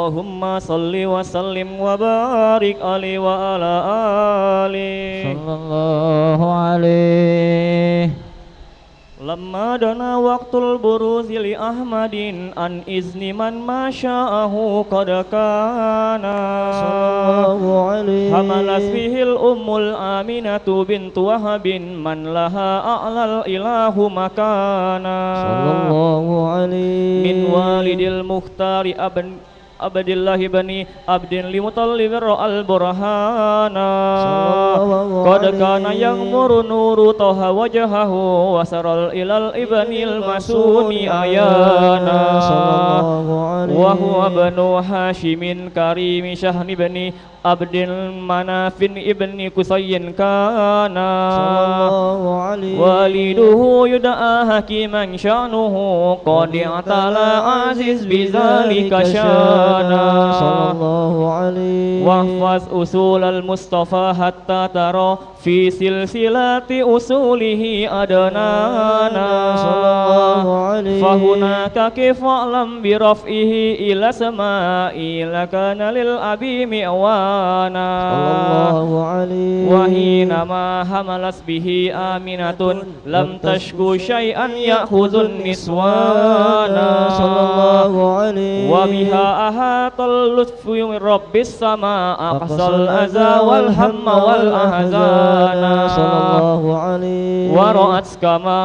Allahumma salli wa sallim wa barik alaihi wa ala alihi sallallahu alaihi. Lamma dana waqtul buruzi li Ahmadin an izni man masya'ahu qad kana sallallahu alaihi. hamalas bihil ummul aminatu bintu wahabin man laha a'lal ilahu makana sallallahu alaihi. min walidil muhtari Abdillahi bani Abdin limutallibir al-burhana qad kana yang nuru toha wajahahu wasaral ilal ibnil masumi ayana wa huwa banu hashimin karimi syahni bani Abdin manafin ibni kusayyin kana waliduhu yuda'a hakiman sya'nuhu qadi'atala aziz bizalika sallallahu alaihi. wahfaz usul al-mustafa hatta tara fi silsilati usulihi adanana sallallahu alaihi. fahunaka kifa'lam biraf'ihi ila sama'i lakana lil abi mi'wana sallallahu alaihi. wahina ma hamalas bihi aminatun lam tashku syai'an ya'khudhun niswana sallallahu alaihi. wa biha ahatal lutfu min rabbis sama aqsal aza wal hamma wal ahzana sallallahu alaihi. wa ra'at kama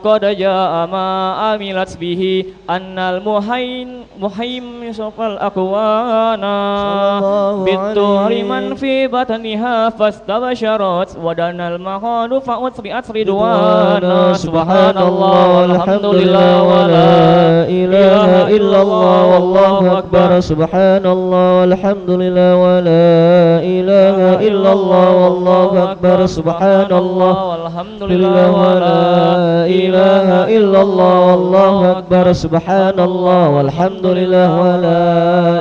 qad jaa ma amilat bihi annal muhaim safal aqwana bituri man fi batniha fastabasharat wadanal mahadu fa'utri'at ridwana subhanallah walhamdulillah wa la ilaha illallah wallahu akbar subhanallah walhamdulillah wa la ilaha illallah wallahu akbar subhanallah walhamdulillah wa la ilaha illallah wallahu akbar subhanallah walhamdulillah wa la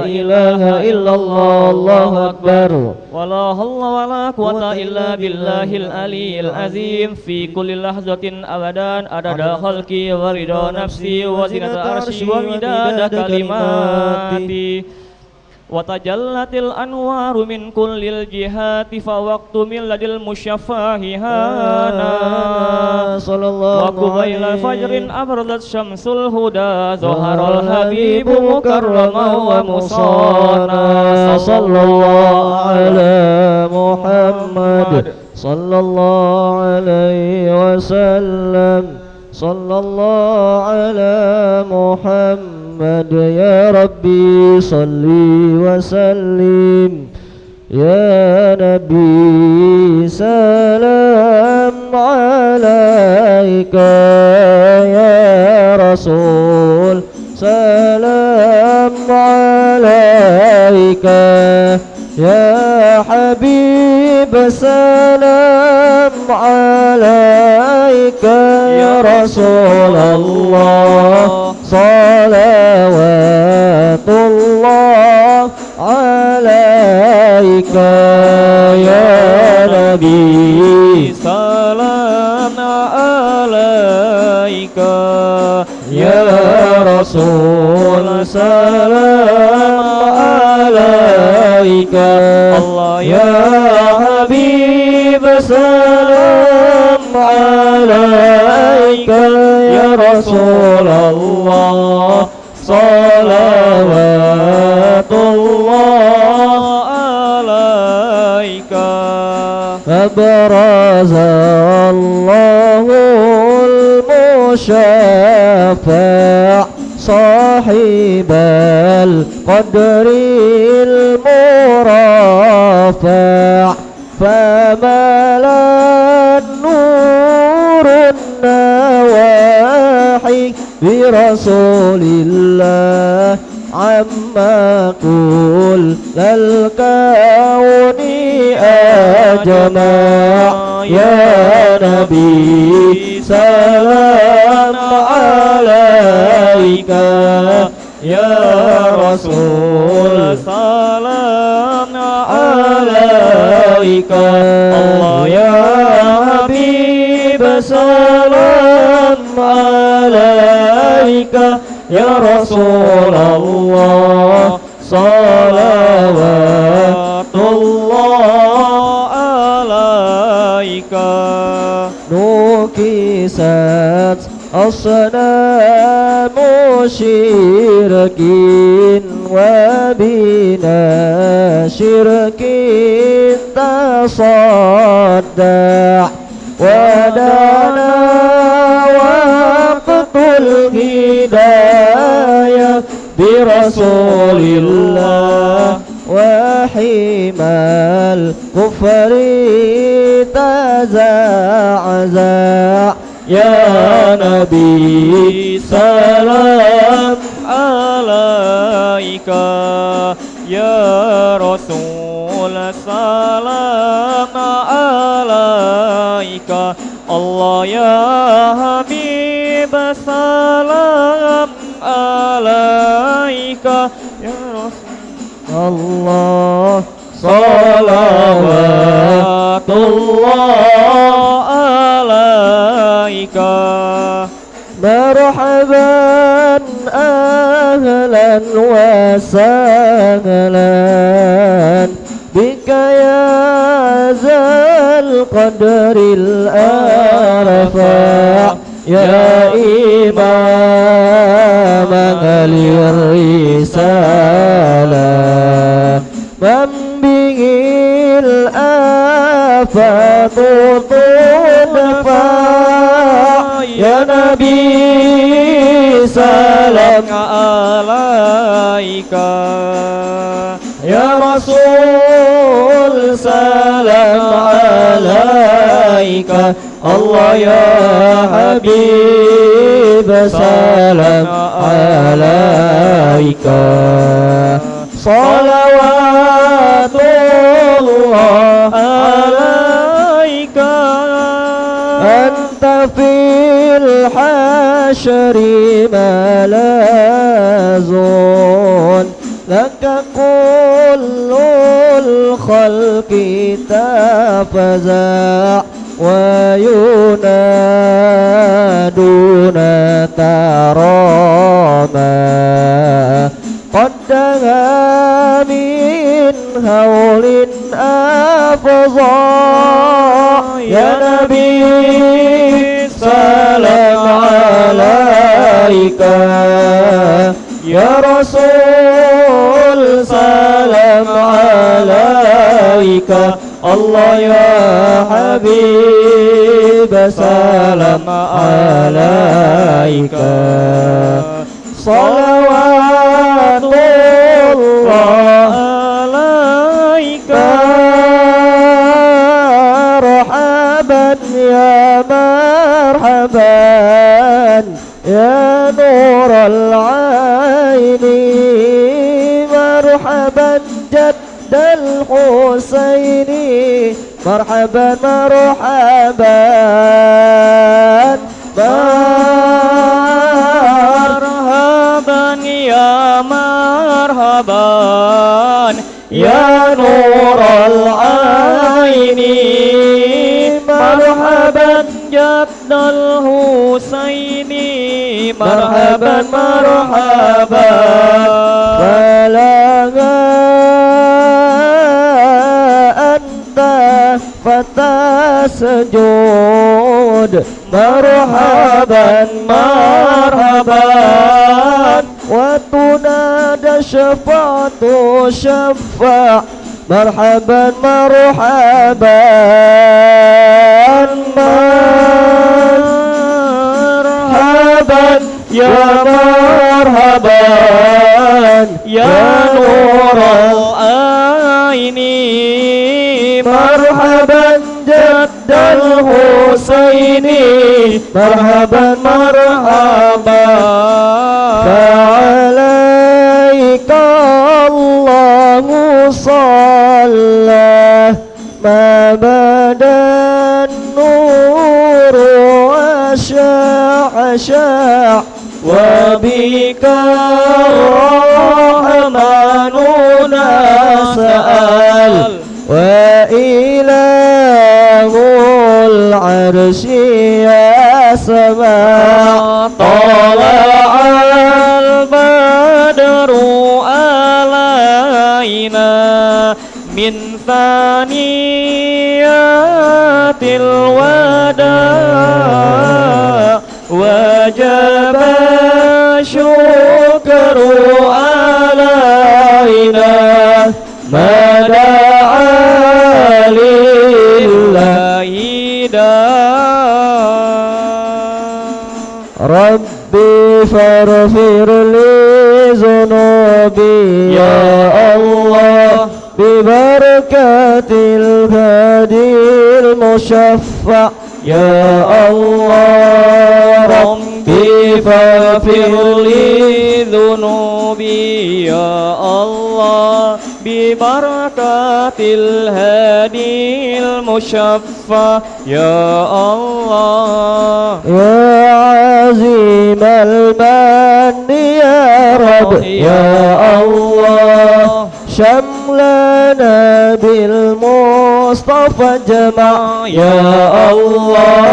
ilaha illallah wallahu akbar wala hawla wala quwwata illa billahil aliyyil azim fi kulli lahzatin abadan adada khalqi wa ridha nafsi wa zinata arsyi wa midada kalimati wa tajallatil anwaru min kullil jihati fa waqtu min ladil musyaffahi hana wa qubayla fajrin abradat syamsul huda zaharal habibu mukarrama wa musana sallallahu ala Muhammad sallallahu alaihi wasallam sallallahu ala Muhammad ya Rabbi salli wa sallim ya Nabi salam alaika ya Rasul salam alaika ya Habib salam alaika ya Rasulullah salawatullah alaika ya Nabi salam alaika ya Rasul salam alaika Allah ya Habib salam alaika ya Rasulullah salawatullah alaika abrazallahul musyafa' sahibal qadril murafa' famalan nurun nawahi bi rasulillah amma kul lal kauni ajma' ya nabi salam alaika ya rasul salam alaika Allah ya habib salam alaika ya Rasulullah salawatullah alaika. nukisat asnamu syirkin wa bina syirkin tasadda' wadana waqtul hidayah birasulillah wahimal kufri taza'za' ya nabi salam alaika, ya Rasul salam alaika, Allah ya Habib salam alaika, ya Rasul Allah salawatullah alaika. marhaban ahlan wa sahlan bika ya zal qadril arfa' ya imam ahli risalah man bihil afatu tudfa' ya nabi salam alaika, ya rasul salam alaika, Allah ya habib salam alaika, salawatullah alaika. anta fil hasyri malazun laka kullul khalqi tafaza' wa yunaduna tarama qaddaha min hawlin afza' ya nabi salam alaika, ya rasul salam alaika, Allah ya habib salam alaika, salawatullah alaika. marhaban ya marhaban ya nur al-aini, marhaban jaddal husaini, marhaban marhaban marhaban ya marhaban ya nur al-aini, marhaban jaddal husaini, marhaban marhaban. falaga anta fatasjud, marhaban marhaban, wa tunada syafa'atu syafa', marhaban marhaban marhaban ya marhaban Ya Nurul Aini, marhaban jaddal husaini, marhaban marhaban. Fa'alaika Allahu sallah ma badan nuru asya' wa bika rahmanu nas'al wa ilahul arshi yasma' tala'al badru ala ثانيات الوداع وجب الشكر علينا ما دعا لله ربي فاغفر لي ذنوبي يا الله ببركة الهادي المشفع يا الله ربي فاغفر لي ذنوبي يا الله ببركة الهادي المشفع يا الله يا عظيم المن يا رب يا الله شملنا بالمصطفى جمع يا الله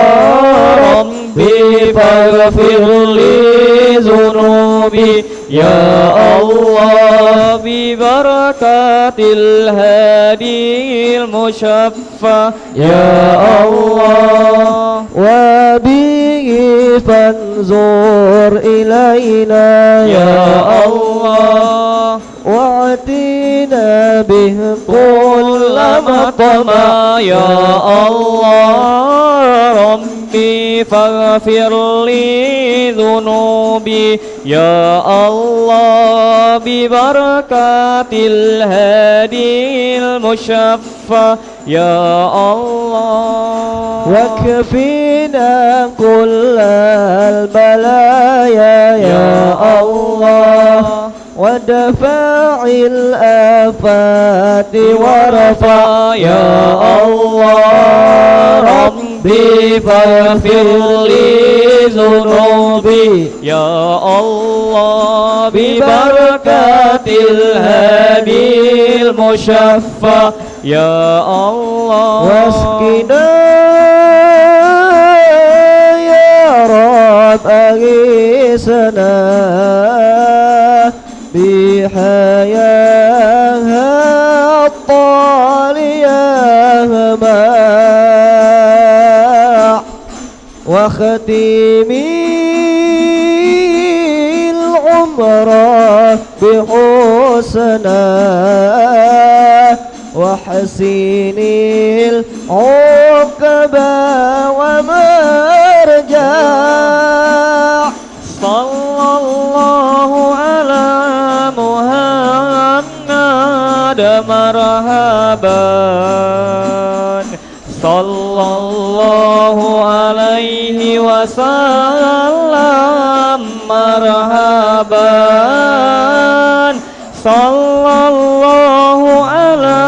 ربي فاغفر لي ذنوبي يا الله ببركة الهادي المشفع يا الله وبه فانظر إلينا يا الله واعتنا به كل مطمع يا الله ربي فاغفر لي ذنوبي يا الله ببركة الهادي المشفع يا الله واكفينا كل البلايا يا الله ودفع الآفات ورفع يا الله ربي فاغفر لي ذنوبي يا الله ببركة الهادي المشفع يا الله واسقنا يا رب أغيثنا بحياها الطالية ماء وختمي العمر بحسنا وحسيني العقبى ومرجع صلى الله على محمد مرحبا صلى الله عليه وسلم مرحبا صلى الله على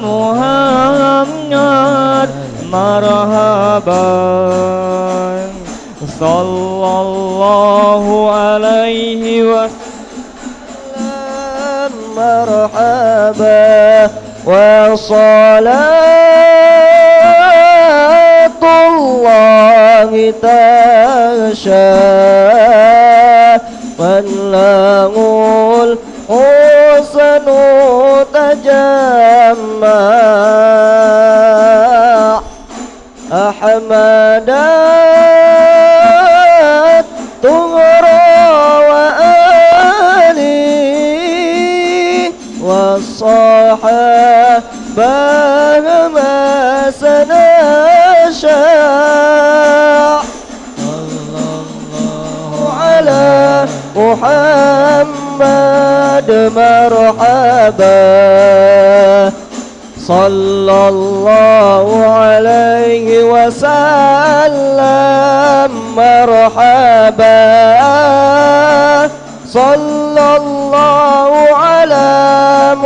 محمد مرحبا صلى الله عليه وسلم مرحبا وصلاة الله تغشى من له الحسن تجمع أحمدا تغرى وآلي والصحابة ما سنشاء على محمد مرحبا صلى الله عليه وسلم مرحبا صلى الله على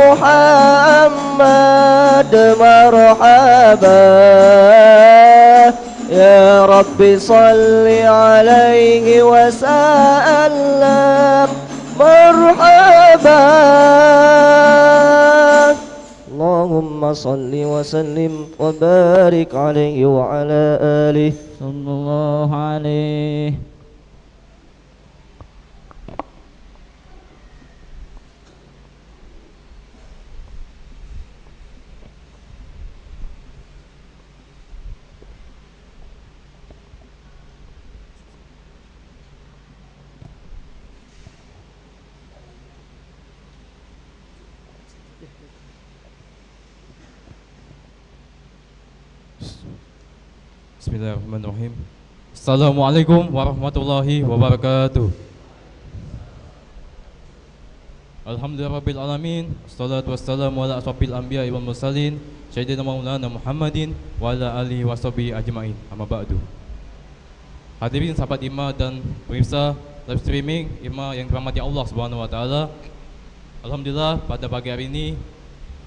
محمد مرحبا يا رب صل عليه وسلم مرحبا اللهم صل وسلم وبارك عليه وعلى آله صلى الله عليه. Bismillahirrahmanirrahim. Assalamualaikum warahmatullahi wabarakatuh. Alhamdulillahirabbil alamin. Wassalatu wassalamu ala asrofil anbiya'i wal mursalin sayyidina maulana Muhammadin wa ala alihi washabihi ajmain. Amma ba'du. Hadirin sahabat IMA dan pemirsa live streaming IMA yang dirahmati Allah Subhanahu wa taala. Alhamdulillah pada pagi hari ini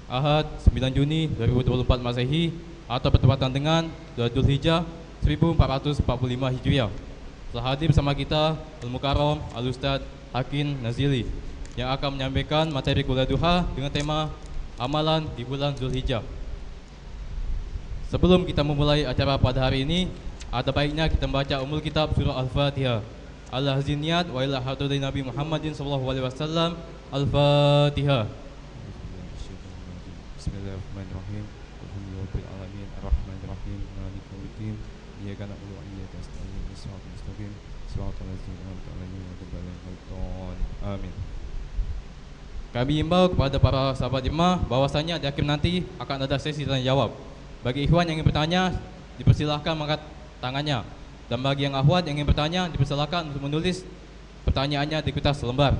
Ahad 9 Juni 2024 Masehi atau bertepatan dengan Dzulhijjah 1445 Hijriah. Telah hadir bersama kita Al-Mukarram Al-Ustadz Hakim Nazili yang akan menyampaikan materi kuliah duha dengan tema amalan di bulan Dzulhijjah. Sebelum kita memulai acara pada hari ini, ada baiknya kita membaca umul kitab surah Al-Fatihah. Al-Haziniyat wa ila hadratin Nabi Muhammadin sallallahu alaihi wasallam. Al-Fatihah. Bismillahirrahmanirrahim. Alhamdulillahirabbil alamin arrahmanirrahim maliki yaumiddin iyyaka na'budu wa iyyaka nasta'in ihdinas mustaqim shiratal ladzina an'amta 'alaihim ghairil maghdubi 'alaihim. Amin. Kami himbau kepada para sahabat jemaah bahwasanya di akhir nanti akan ada sesi tanya jawab. Bagi ikhwan yang ingin bertanya, dipersilahkan mengangkat tangannya. Dan bagi yang akhwat yang ingin bertanya, dipersilahkan untuk menulis pertanyaannya di kertas selembar.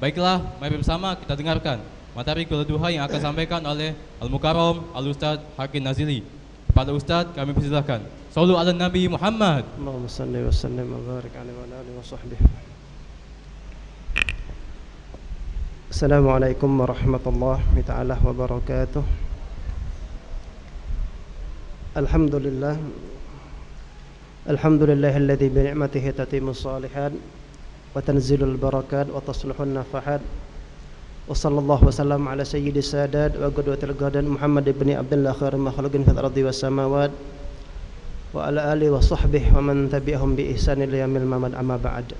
Baiklah, mari bersama kita dengarkan materi kuliah duha yang akan disampaikan oleh Al-Mukarram Al-Ustadz Hakim Nazili. Kepada Ustadz kami persilahkan. Shallu ala Nabi Muhammad. Allahumma salli wa sallim wa barik alaihi wa ala alihi wa sahbihi. Assalamualaikum warahmatullahi ta'ala wabarakatuh. Alhamdulillah. Alhamdulillahilladzi bi ni'matihi tatimmus shalihat wa tanzilul barakat wa taslihun nafahat. Wa sallallahu wasallam ala sayyidis sadat wa qudwatil qadan Muhammad ibn Abdullah khairul makhluqin fil ardi was samawat wa ala alihi wa sahbihi wa man tabi'ahum bi ihsan ila yaumil mamad amma ba'd.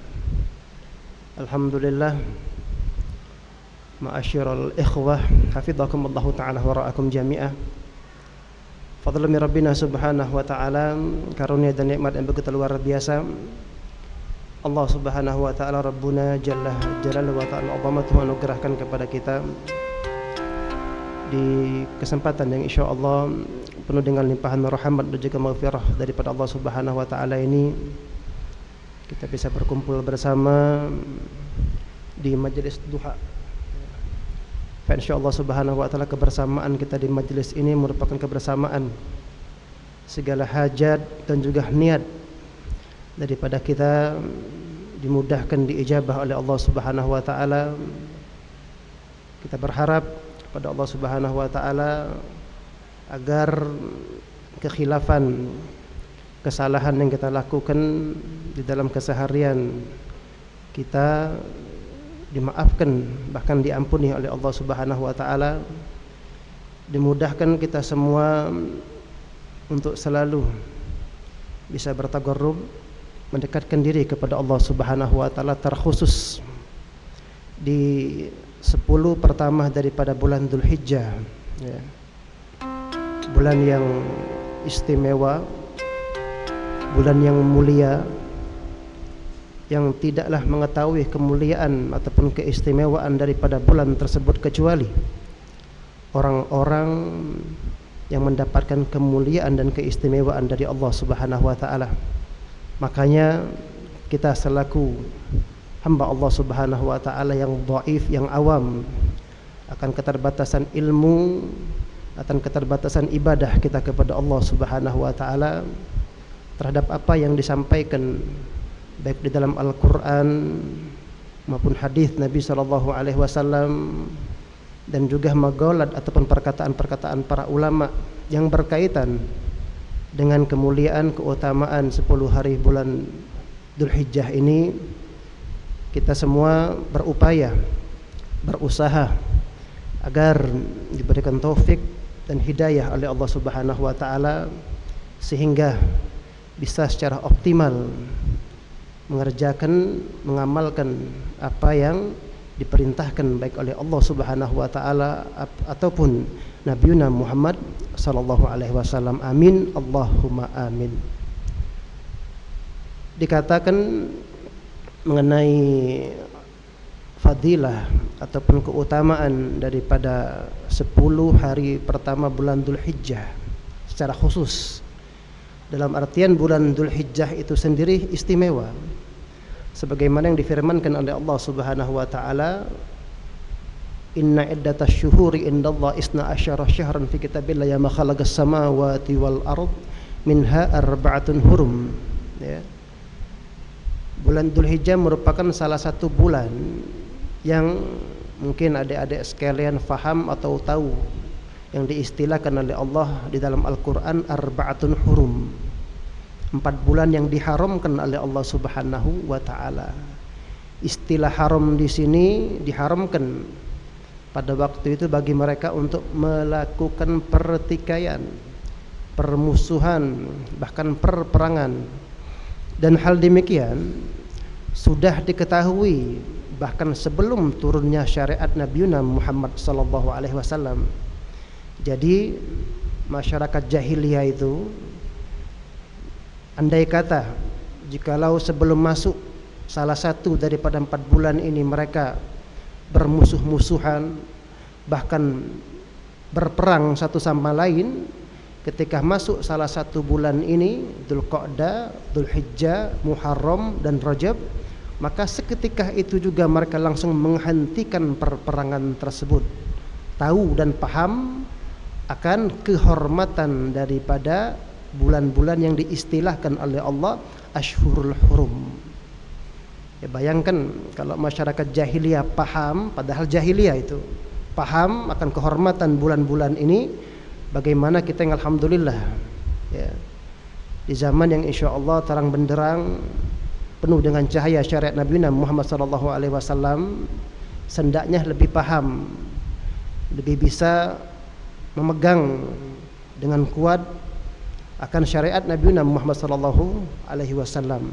Alhamdulillah, ma'asyiral ikhwah, hafizakumullahu ta'ala wa ra'akum jami'ah. Fadlan min Rabbina subhanahu wa ta'ala, karunia dan nikmat yang begitu luar biasa. Allah subhanahu wa ta'ala Rabbuna Jalla Jalaluhu wa ta'ala azamatuhu anugerahkan kepada kita di kesempatan yang insyaAllah penuh dengan limpahan rahmat dan juga maghfirah daripada Allah subhanahu wa ta'ala ini. Kita bisa berkumpul bersama di majelis duha. InsyaAllah subhanahu wa ta'ala kebersamaan kita di majelis ini merupakan kebersamaan segala hajat dan juga niat daripada kita dimudahkan diijabah oleh Allah subhanahu wa ta'ala. Kita berharap kepada Allah subhanahu wa ta'ala agar kekhilafan, kesalahan yang kita lakukan di dalam keseharian kita dimaafkan, bahkan diampuni oleh Allah subhanahu wa ta'ala. Dimudahkan kita semua untuk selalu bisa bertagarrub, mendekatkan diri kepada Allah subhanahu wa ta'ala, terkhusus di 10 pertama daripada bulan Dzulhijjah, ya. Bulan yang istimewa, bulan yang mulia, yang tidaklah mengetahui kemuliaan ataupun keistimewaan daripada bulan tersebut kecuali orang-orang yang mendapatkan kemuliaan dan keistimewaan dari Allah subhanahu wa ta'ala. Makanya kita selaku hamba Allah subhanahu wa ta'ala yang dhaif, yang awam, akan keterbatasan ilmu, akan keterbatasan ibadah kita kepada Allah subhanahu wa ta'ala terhadap apa yang disampaikan baik di dalam Al-Quran maupun hadis Nabi SAW, dan juga maqalat ataupun perkataan-perkataan para ulama yang berkaitan dengan kemuliaan, keutamaan 10 hari bulan Dzulhijjah ini. Kita semua berupaya, berusaha agar diberikan taufik dan hidayah oleh Allah subhanahu wa ta'ala sehingga bisa secara optimal mengerjakan, mengamalkan apa yang diperintahkan baik oleh Allah subhanahu wa ta'ala ataupun Nabiuna Muhammad sallallahu alaihi wasallam. Amin, Allahumma amin. Dikatakan mengenai fadilah ataupun keutamaan daripada 10 hari pertama bulan Dzulhijjah secara khusus, Dalam artian bulan Dzulhijjah itu sendiri istimewa, sebagaimana yang difirmankan oleh Allah Subhanahu wa taala, inna iddatasy syuhuri indallahi 12 syahran fi kitabillahi ma khalaqas samawati wal ard minha arba'atun hurum. Ya. Bulan Dzulhijjah merupakan salah satu bulan yang mungkin adik-adik sekalian faham atau tahu, yang diistilahkan oleh Allah di dalam Al-Quran arba'atun hurum, 4 bulan yang diharamkan oleh Allah Subhanahu wa taala. Istilah haram di sini diharamkan pada waktu itu bagi mereka untuk melakukan pertikaian, permusuhan, bahkan perperangan. Dan hal demikian sudah diketahui bahkan sebelum turunnya syariat Nabi Muhammad sallallahu alaihi wasallam. Jadi masyarakat jahiliyah itu, andai kata jikalau sebelum masuk salah satu daripada 4 bulan ini mereka bermusuh-musuhan, bahkan berperang satu sama lain, ketika masuk salah satu bulan ini, Dzulqa'dah, Dzulhijjah, Muharram dan Rajab, maka seketika itu juga mereka langsung menghentikan perperangan tersebut, tahu dan paham akan kehormatan daripada bulan-bulan yang diistilahkan oleh Allah Ashhurul Hurum. Ya, bayangkan kalau masyarakat jahiliyah paham, padahal jahiliyah itu paham akan kehormatan bulan-bulan ini, bagaimana kita yang alhamdulillah ya, di zaman yang insyaallah terang benderang penuh dengan cahaya syariat Nabi Muhammad SAW, sendaknya lebih paham, lebih bisa memegang dengan kuat akan syariat Nabi Muhammad SAW.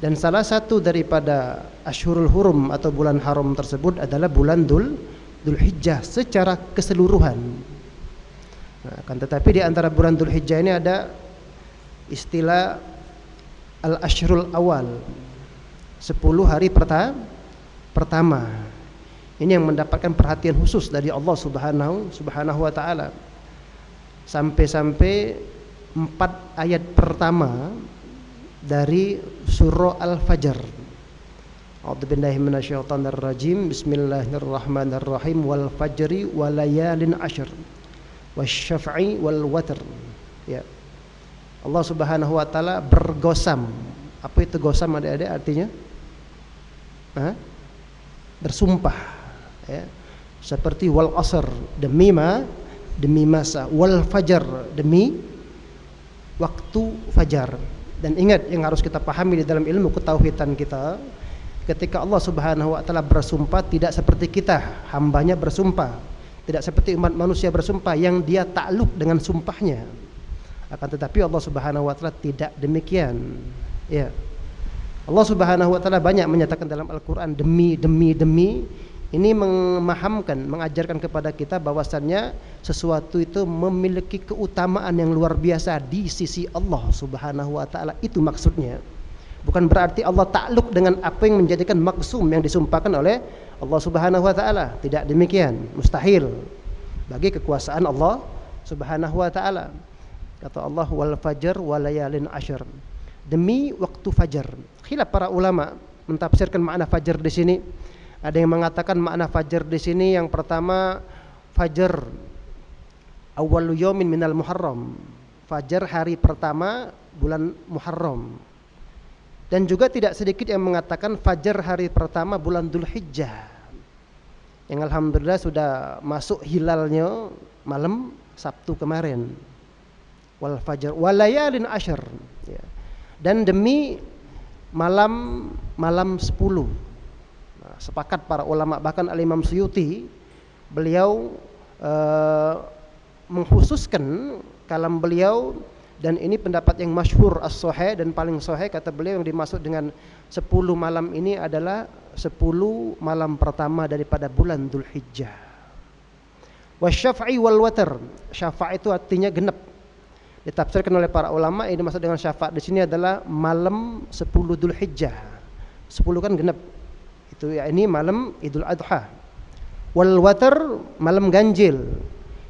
Dan salah satu daripada Ashhurul Hurum atau bulan haram tersebut adalah bulan Dzulhijjah secara keseluruhan. Nah, kan tetapi di antara bulan Dzulhijjah ini ada istilah Al-Ashrul Awal, 10 hari pertama. Ini yang mendapatkan perhatian khusus dari Allah Subhanahu wa taala. Sampai-sampai 4 ayat pertama dari surah Al-Fajr. A'udzubillahi minasyaitonir rajim. Bismillahirrahmanirrahim. Wal fajri walayalin ashr. Wasyaf'i wal watr. Ya. Allah Subhanahu wa taala bergosam. Apa itu gosam adik-adik artinya? Bersumpah. Ya. Seperti wal asr, demi masa, wal fajar, demi waktu fajar. Dan ingat, yang harus kita pahami di dalam ilmu ketauhidan kita, ketika Allah Subhanahu wa taala bersumpah tidak seperti kita, hambanya bersumpah, tidak seperti umat manusia bersumpah yang dia takluk dengan sumpahnya. Akan tetapi Allah Subhanahu wa taala tidak demikian. Ya. Allah Subhanahu wa taala banyak menyatakan dalam Al-Qur'an demi. Ini memahamkan, mengajarkan kepada kita bahwasannya sesuatu itu memiliki keutamaan yang luar biasa di sisi Allah Subhanahu wa taala. Itu maksudnya. Bukan berarti Allah takluk dengan apa yang menjadikan maksum yang disumpahkan oleh Allah Subhanahu wa taala. Tidak demikian, mustahil bagi kekuasaan Allah Subhanahu wa taala. Kata Allah wal fajr walayalin ashr. Demi waktu fajar. Khilaf para ulama mentafsirkan makna fajar di sini. Ada yang mengatakan makna fajar di sini yang pertama fajar awwalu yaumin minal Muharram. Fajar hari pertama bulan Muharram. Dan juga tidak sedikit yang mengatakan fajar hari pertama bulan Dzulhijjah. Yang alhamdulillah sudah masuk hilalnya malam Sabtu kemarin. Wal fajar walayalin ashr. Ya. Dan demi malam 10. Sepakat para ulama, bahkan Al-Imam Suyuti beliau mengkhususkan kalam beliau, dan ini pendapat yang masyhur as-sahih dan paling sahih, kata beliau yang dimaksud dengan 10 malam ini adalah 10 malam pertama daripada bulan Dzulhijjah. Wasyaf'i wal watr. Syafa' itu artinya genap. Ditafsirkan oleh para ulama, ini maksud dengan syafa' di sini adalah malam 10 Dzulhijjah. 10 kan genap. Itu ya, ini malam Idul Adha. Wal watr, malam ganjil.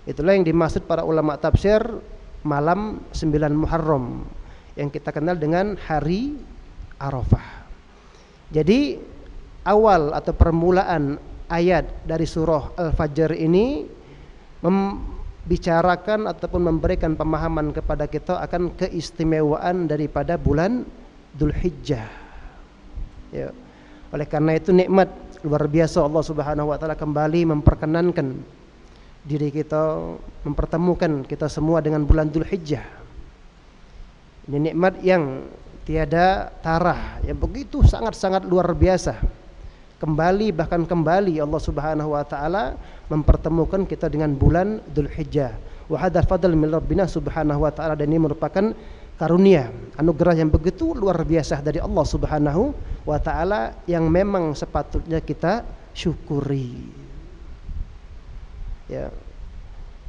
Itulah yang dimaksud para ulama tafsir malam 9 Muharram yang kita kenal dengan hari Arafah. Jadi awal atau permulaan ayat dari surah Al-Fajr ini membicarakan ataupun memberikan pemahaman kepada kita akan keistimewaan daripada bulan Dzulhijjah. Ya. Oleh karena itu nikmat luar biasa Allah Subhanahu wa taala kembali memperkenankan diri kita, mempertemukan kita semua dengan bulan Dzulhijjah. Ini nikmat yang tiada tarah, yang begitu sangat-sangat luar biasa. Bahkan kembali Allah Subhanahu wa taala mempertemukan kita dengan bulan Dzulhijjah. Wa hadza fadl min rabbina subhanahu wa taala, dan ini merupakan karunia, anugerah yang begitu luar biasa dari Allah Subhanahu wa taala yang memang sepatutnya kita syukuri. Ya.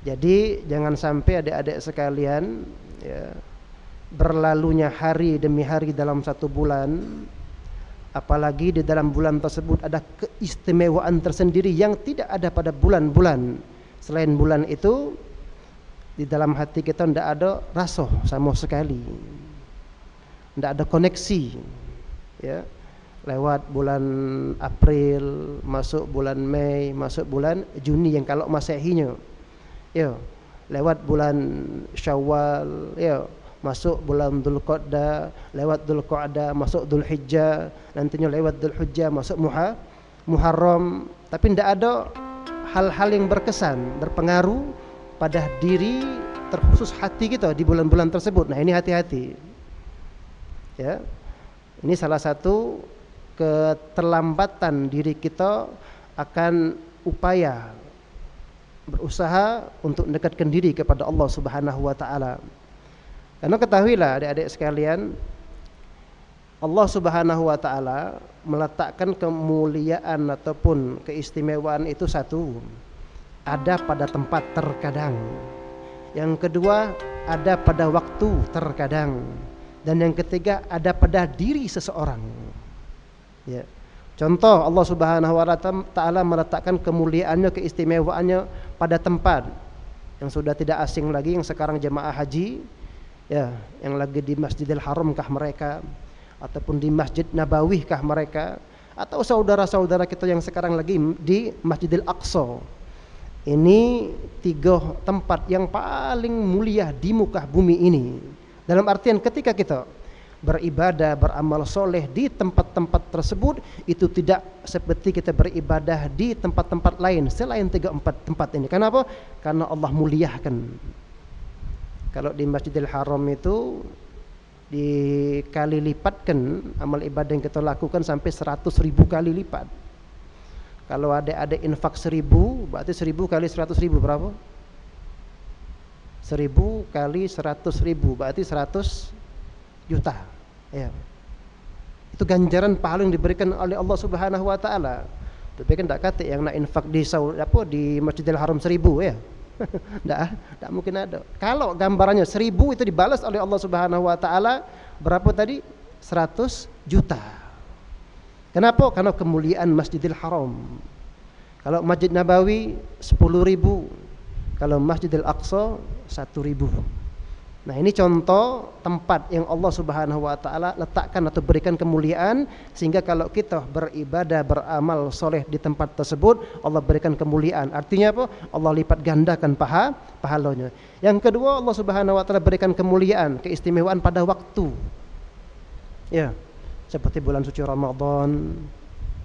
Jadi jangan sampai adik-adik sekalian, ya, berlalunya hari demi hari dalam satu bulan, apalagi di dalam bulan tersebut ada keistimewaan tersendiri yang tidak ada pada bulan-bulan selain bulan itu. Di dalam hati kita tidak ada rasa sama sekali, tidak ada koneksi, ya. Lewat bulan April, masuk bulan Mei, masuk bulan Juni yang kalau Masehinya, ya. Lewat bulan Syawal, ya. Masuk bulan Dzulqa'dah, lewat Dzulqa'dah masuk Dzulhijjah, nantinya lewat Dzulhijjah masuk Muharram, tapi tidak ada hal-hal yang berkesan, berpengaruh pada diri terkhusus hati kita di bulan-bulan tersebut. Nah, ini hati-hati. Ya. Ini salah satu keterlambatan diri kita akan upaya berusaha untuk mendekatkan diri kepada Allah Subhanahu wa taala. Karena ketahuilah adik-adik sekalian, Allah Subhanahu wa taala meletakkan kemuliaan ataupun keistimewaan itu satu, ada pada tempat terkadang. Yang kedua, ada pada waktu terkadang. Dan yang ketiga, ada pada diri seseorang. Ya. Contoh, Allah Subhanahu wa taala meletakkan kemuliaannya, keistimewaannya pada tempat yang sudah tidak asing lagi, yang sekarang jemaah haji, ya, yang lagi di Masjidil Haram kah mereka, ataupun di Masjid Nabawi kah mereka, atau saudara-saudara kita yang sekarang lagi di Masjidil Aqsa. Ini 3 tempat yang paling mulia di muka bumi ini. Dalam artian ketika kita beribadah, beramal soleh di tempat-tempat tersebut, itu tidak seperti kita beribadah di tempat-tempat lain selain 3-4 tempat ini. Kenapa? Karena Allah muliakan. Kalau di Masjidil Haram itu dikali lipatkan amal ibadah yang kita lakukan sampai 100.000 kali lipat. Kalau ada infak 1.000, berarti 1.000 kali 100.000 berapa? 1.000 kali 100.000 berarti 100 juta. Ya. Itu ganjaran pahala yang diberikan oleh Allah Subhanahu wa taala. Tapi kan tak kata yang nak infak di di Masjidil Haram 1.000 ya. Tidak mungkin ada. Kalau gambarannya 1.000 itu dibalas oleh Allah Subhanahu wa taala berapa tadi? 100 juta. Kenapa? Karena kemuliaan Masjidil Haram. Kalau Masjid Nabawi 10.000, kalau Masjidil Aqsa 1.000. Nah, ini contoh tempat yang Allah Subhanahu wa taala letakkan atau berikan kemuliaan, sehingga kalau kita beribadah, beramal soleh di tempat tersebut, Allah berikan kemuliaan. Artinya apa? Allah lipat gandakan pahalanya. Yang kedua, Allah Subhanahu wa taala berikan kemuliaan, keistimewaan pada waktu. Ya. Seperti bulan suci Ramadan.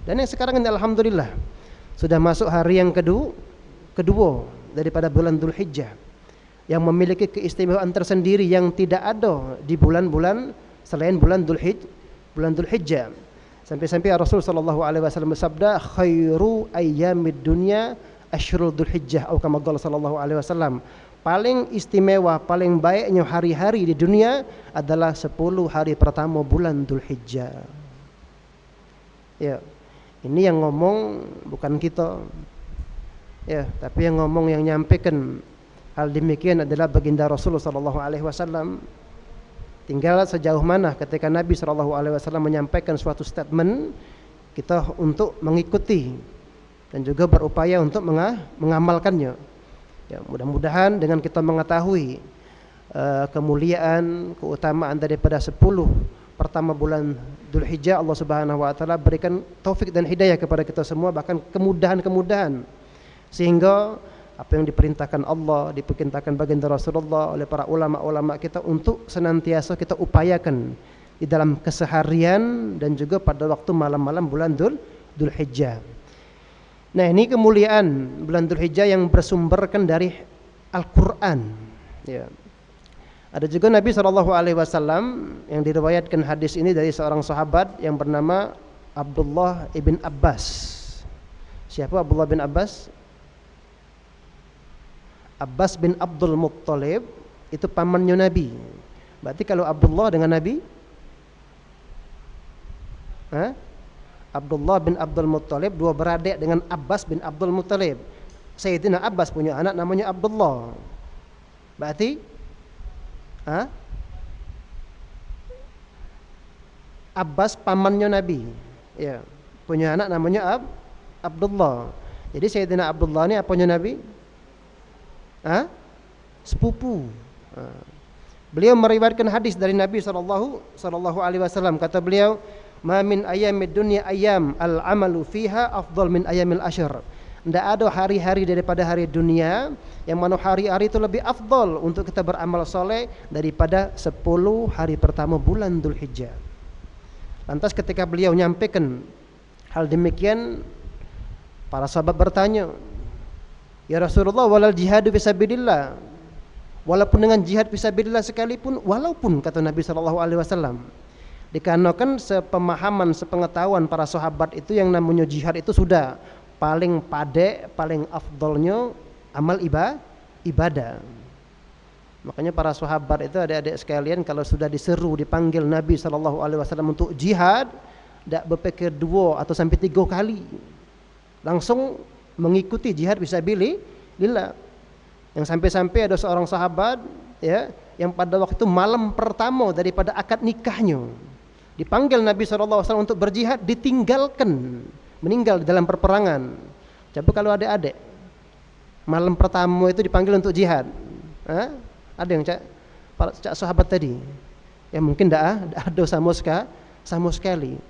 Dan yang sekarang ini alhamdulillah sudah masuk hari yang kedua daripada bulan Dzulhijjah, yang memiliki keistimewaan tersendiri yang tidak ada di bulan-bulan selain bulan Dzulhijjah. Sampai-sampai Rasul sallallahu alaihi wasallam bersabda, khairu ayyamid dunya asyrul Dzulhijjah, atau kama qala sallallahu alaihi wasallam. Paling istimewa, paling baiknya hari-hari di dunia adalah 10 hari pertama bulan Dzulhijjah. Ya, ini yang ngomong bukan kita, ya, tapi yang ngomong, yang nyampaikan hal demikian adalah baginda Rasulullah sallallahu alaihi wasallam. Tinggal sejauh mana ketika Nabi sallallahu alaihi wasallam menyampaikan suatu statement, kita untuk mengikuti dan juga berupaya untuk mengamalkannya. Ya, mudah-mudahan dengan kita mengetahui kemuliaan, keutamaan daripada 10 pertama bulan Dzulhijjah. Allah Subhanahu wa taala berikan taufik dan hidayah kepada kita semua, bahkan kemudahan-kemudahan, sehingga apa yang diperintahkan Allah, diperintahkan baginda Rasulullah oleh para ulama-ulama kita untuk senantiasa kita upayakan di dalam keseharian dan juga pada waktu malam-malam bulan Dzulhijjah. Nah, ini kemuliaan bulan Dzulhijjah yang bersumberkan dari Al-Qur'an, ya. Ada juga Nabi SAW yang diriwayatkan hadis ini dari seorang sahabat yang bernama Abdullah ibn Abbas. Siapa Abdullah bin Abbas? Abbas bin Abdul Muttalib itu pamannya Nabi. Berarti kalau Abdullah dengan Nabi, Abdullah bin Abdul Muttalib dua beradik dengan Abbas bin Abdul Muttalib. Sayyidina Abbas punya anak namanya Abdullah. Berarti Abbas pamannya Nabi, ya, punya anak namanya Abdullah. Jadi Sayyidina Abdullah ini apanya Nabi? Sepupu. Beliau meriwayatkan hadis dari Nabi sallallahu alaihi wasallam. Kata beliau, "Ma min ayyamid dunya ayyam al-amalu fiha afdal min ayyamil ashr." Tidak ada hari-hari daripada hari dunia yang mana hari-hari itu lebih afdal untuk kita beramal soleh daripada 10 hari pertama bulan Dzulhijjah. Lantas ketika beliau menyampaikan hal demikian, para sahabat bertanya, "Ya Rasulullah, walal jihadu fisabilillah." Walaupun dengan jihad fisabilillah sekalipun, walaupun, kata Nabi SAW, dikarenakan sepemahaman, sepengetahuan para sahabat itu yang namanya jihad itu sudah paling paling afdolnya amal ibadah. Makanya para sahabat itu, adik-adik sekalian, kalau sudah diseru, dipanggil Nabi SAW untuk jihad, tidak berpikir 2 atau sampai 3 kali, langsung mengikuti jihad fisabilillah. Yang sampai-sampai ada seorang sahabat, ya, yang pada waktu itu malam pertama daripada akad nikahnya dipanggil Nabi SAW untuk berjihad, ditinggalkan, meninggal di dalam perperangan. Coba kalau adik-adik malam pertama itu dipanggil untuk jihad, ada yang cak sahabat tadi, ya mungkin tidak ada sama sekali.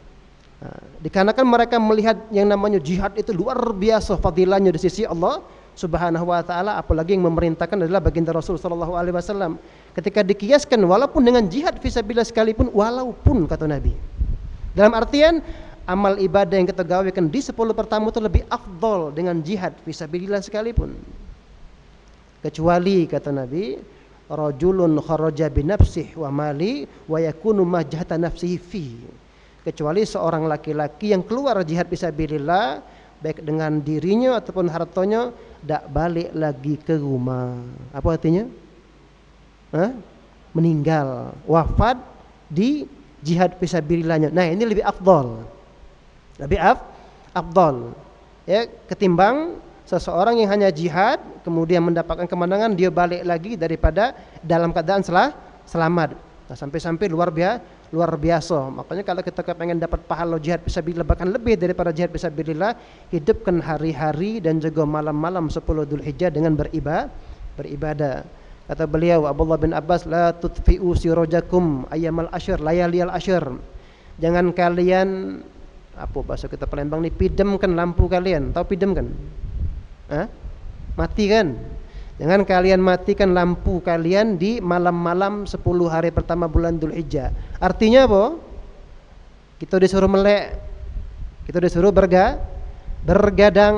Dikarenakan mereka melihat yang namanya jihad itu luar biasa fadilahnya di sisi Allah Subhanahu wa taala, apalagi yang memerintahkan adalah baginda Rasul sallallahu alaihi wasallam. Ketika dikiaskan, walaupun dengan jihad fisabilillah sekalipun, walaupun, kata Nabi, dalam artian amal ibadah yang kita gawekan di 10 pertama itu lebih afdal dengan jihad fisabilillah sekalipun. Kecuali, kata Nabi, rajulun kharaja bi nafsihi wa mali wa yakunu majhata nafsihi fi. Kecuali seorang laki-laki yang keluar jihad fisabilillah baik dengan dirinya ataupun hartanya, tidak balik lagi ke rumah. Apa artinya? Meninggal, wafat di jihad fisabilillahnya. Nah, ini lebih afdal. Lebih afdal, ya, ketimbang seseorang yang hanya jihad kemudian mendapatkan kemenangan, dia balik lagi daripada dalam keadaan selamat. Nah, sampai-sampai luar biasa. Makanya kalau kita pengen dapat pahala jihad fisabilillah, bahkan lebih daripada jihad fisabilillah, hidupkan hari-hari dan juga malam-malam 10 Dzulhijjah dengan beribadah. Kata beliau Abdullah bin Abbas, la tutfi'u sirajakum ayyamal ashr layaliyal ashr. Jangan kalian, apa bahasa kita Palembang nih, pidamkan lampu kalian. Tahu pidam kan? Mati kan? Jangan kalian matikan lampu kalian di malam-malam 10 hari pertama bulan Dzulhijjah. Artinya apa? Kita disuruh melek, kita disuruh bergadang.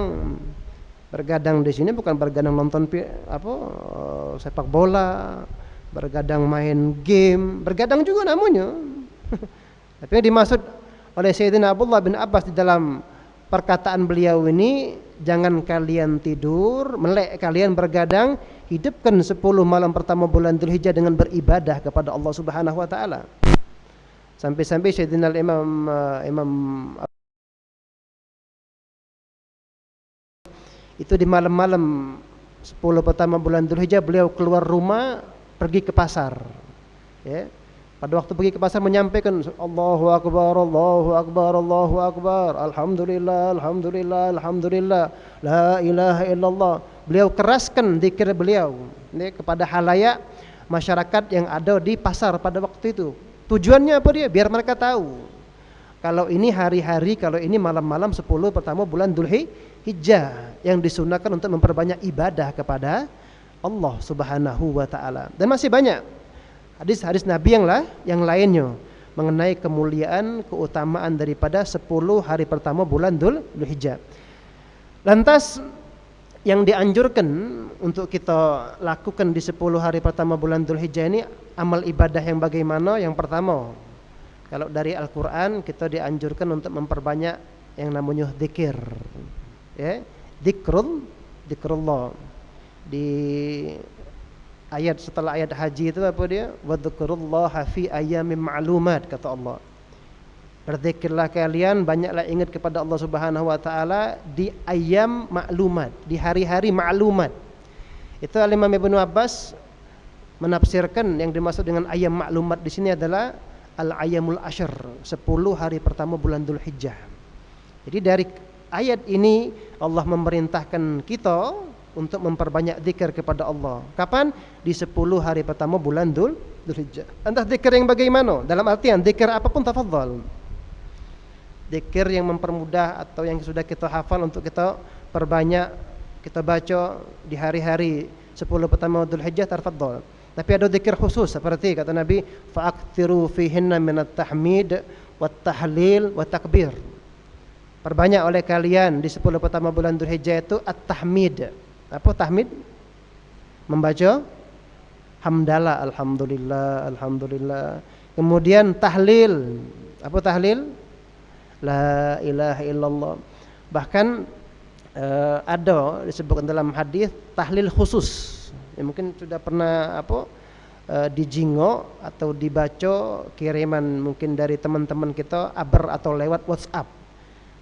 Bergadang di sini bukan bergadang nonton sepak bola, bergadang main game, bergadang juga namanya. Tapi yang dimaksud oleh Sayyidina Abdullah bin Abbas di dalam perkataan beliau ini, jangan kalian tidur, melek kalian bergadang, hidupkan 10 malam pertama bulan Dzulhijjah dengan beribadah kepada Allah Subhanahu wa taala. Sampai-sampai Sayyidina Imam itu di malam-malam 10 pertama bulan Dzulhijjah beliau keluar rumah pergi ke pasar, ya. Pada waktu pergi ke pasar menyampaikan Allahu Akbar, Allahu Akbar, Allahu Akbar, Alhamdulillah, Alhamdulillah, Alhamdulillah, La ilaha illallah. Beliau keraskan zikir beliau ini kepada halayak masyarakat yang ada di pasar pada waktu itu. Tujuannya apa dia? Biar mereka tahu kalau ini hari-hari, kalau ini malam-malam 10 pertama bulan Dzulhijjah yang disunahkan untuk memperbanyak ibadah kepada Allah Subhanahu wa taala. Dan masih banyak hadis-hadis Nabi yang lainnya mengenai kemuliaan, keutamaan daripada 10 hari pertama bulan Dzulhijjah. Lantas yang dianjurkan untuk kita lakukan di 10 hari pertama bulan Dzulhijjah ini amal ibadah yang bagaimana? Yang pertama, kalau dari Al-Quran kita dianjurkan untuk memperbanyak yang namanya dzikir, ya, dzikrullah. Di ayat setelah ayat haji itu apa dia? Wadzukurullaha fi ayyamin ma'lumat, kata Allah. Berzikirlah kalian, banyaklah ingat kepada Allah Subhanahu wa taala di ayyam ma'lumat, di hari-hari ma'lumat. Itu Imam Ibnu Abbas menafsirkan yang dimaksud dengan ayyam ma'lumat di sini adalah al-ayyamul ashr, 10 hari pertama bulan Dzulhijjah. Jadi dari ayat ini Allah memerintahkan kita untuk memperbanyak zikir kepada Allah. Kapan? Di 10 hari pertama bulan Dzulhijjah. Entah zikir yang bagaimana, dalam artian zikir apapun tafadhal. Zikir yang mempermudah atau yang sudah kita hafal untuk kita perbanyak, kita baca di hari-hari 10 pertama Dzulhijjah, tafadhal. Tapi ada zikir khusus seperti kata Nabi, fa'aktsiru fihinna minat tahmid wat tahlil wat takbir. Perbanyak oleh kalian di 10 pertama bulan Dzulhijjah itu at-tahmid. Apa tahmid? Membaca hamdalah, alhamdulillah, alhamdulillah. Kemudian tahlil. Apa tahlil? La ilaha illallah. Bahkan ada disebutkan dalam hadis tahlil khusus. Ya, mungkin sudah pernah dijingo atau dibaca kiriman mungkin dari teman-teman kita atau lewat WhatsApp